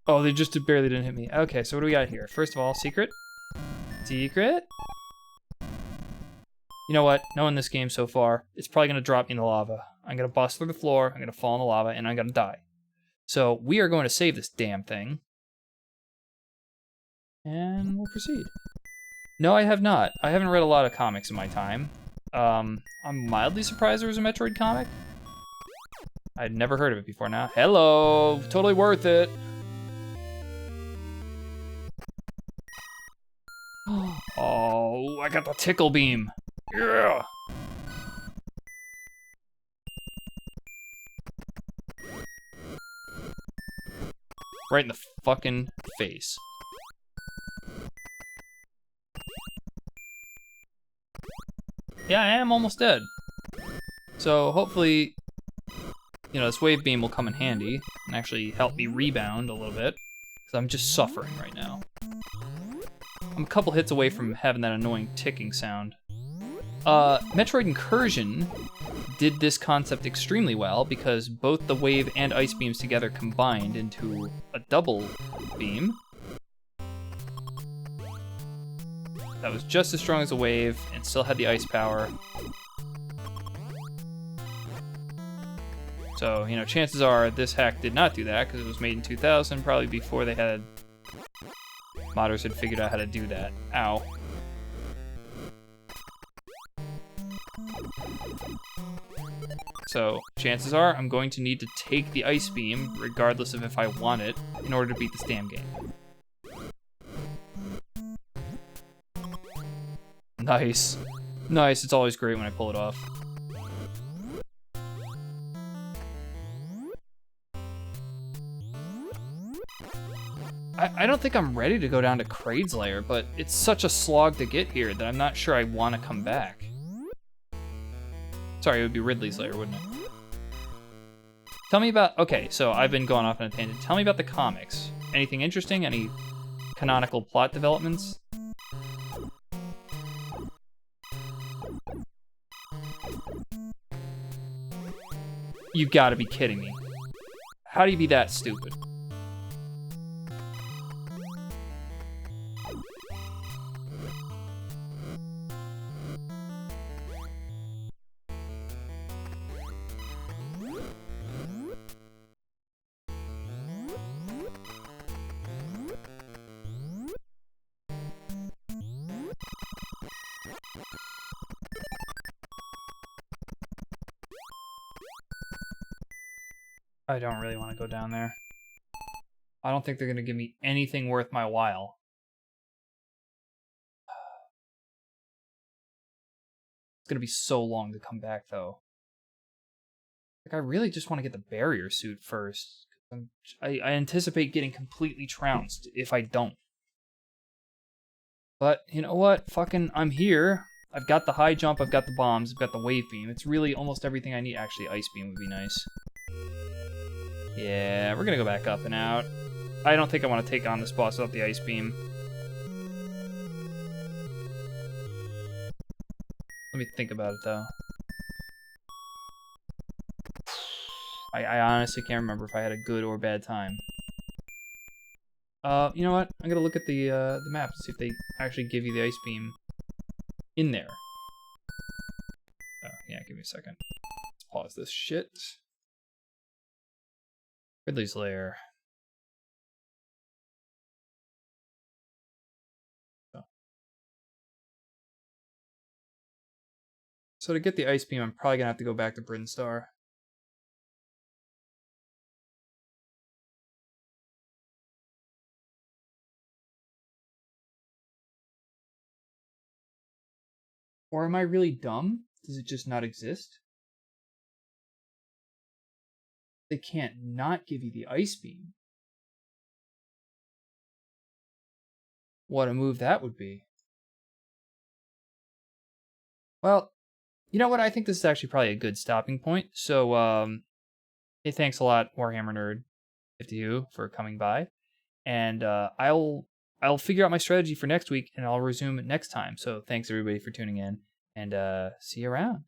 Oh, they just barely didn't hit me. Okay, so what do we got here? First of all, secret? Secret? You know what? Knowing this game so far, it's probably going to drop me in the lava. I'm going to bust through the floor, I'm going to fall in the lava, and I'm going to die. So we are going to save this damn thing. And we'll proceed. No, I have not. I haven't read a lot of comics in my time. I'm mildly surprised there was a Metroid comic. I'd never heard of it before now. Hello! Totally worth it! Oh, I got the tickle beam. Yeah. Right in the fucking face. Yeah, I am almost dead. So hopefully, this wave beam will come in handy and actually help me rebound a little bit, because I'm just suffering right now. I'm a couple hits away from having that annoying ticking sound. Metroid Incursion did this concept extremely well because both the wave and ice beams together combined into a double beam that was just as strong as a wave and still had the ice power. So, chances are this hack did not do that because it was made in 2000, probably before modders had figured out how to do that. Ow. So, chances are I'm going to need to take the ice beam, regardless of if I want it, in order to beat this damn game. Nice. Nice, it's always great when I pull it off. I don't think I'm ready to go down to Kraid's Lair, but it's such a slog to get here that I'm not sure I want to come back. Sorry, it would be Ridley's Lair, wouldn't it? Tell me about... Okay, so I've been going off on a tangent. Tell me about the comics. Anything interesting? Any canonical plot developments? You gotta be kidding me. How do you be that stupid? I don't really want to go down there. I don't think they're going to give me anything worth my while. It's going to be so long to come back, though. Like, I really just want to get the barrier suit first. I anticipate getting completely trounced if I don't. But, you know what? Fucking, I'm here. I've got the high jump, I've got the bombs, I've got the wave beam. It's really almost everything I need. Actually, ice beam would be nice. Yeah, we're gonna go back up and out. I don't think I want to take on this boss without the ice beam. Let me think about it, though. I honestly can't remember if I had a good or bad time. You know what? I'm gonna look at the map to see if they actually give you the ice beam in there. Oh, yeah, give me a second. Let's pause this shit. Ridley's Lair. Oh. So to get the ice beam, I'm probably gonna have to go back to Brinstar. Or am I really dumb? Does it just not exist? They can't not give you the ice beam. What a move that would be. Well, you know what? I think this is actually probably a good stopping point. So, hey, thanks a lot, Warhammer Nerd 52, for coming by. And I'll figure out my strategy for next week, and I'll resume it next time. So thanks, everybody, for tuning in, and see you around.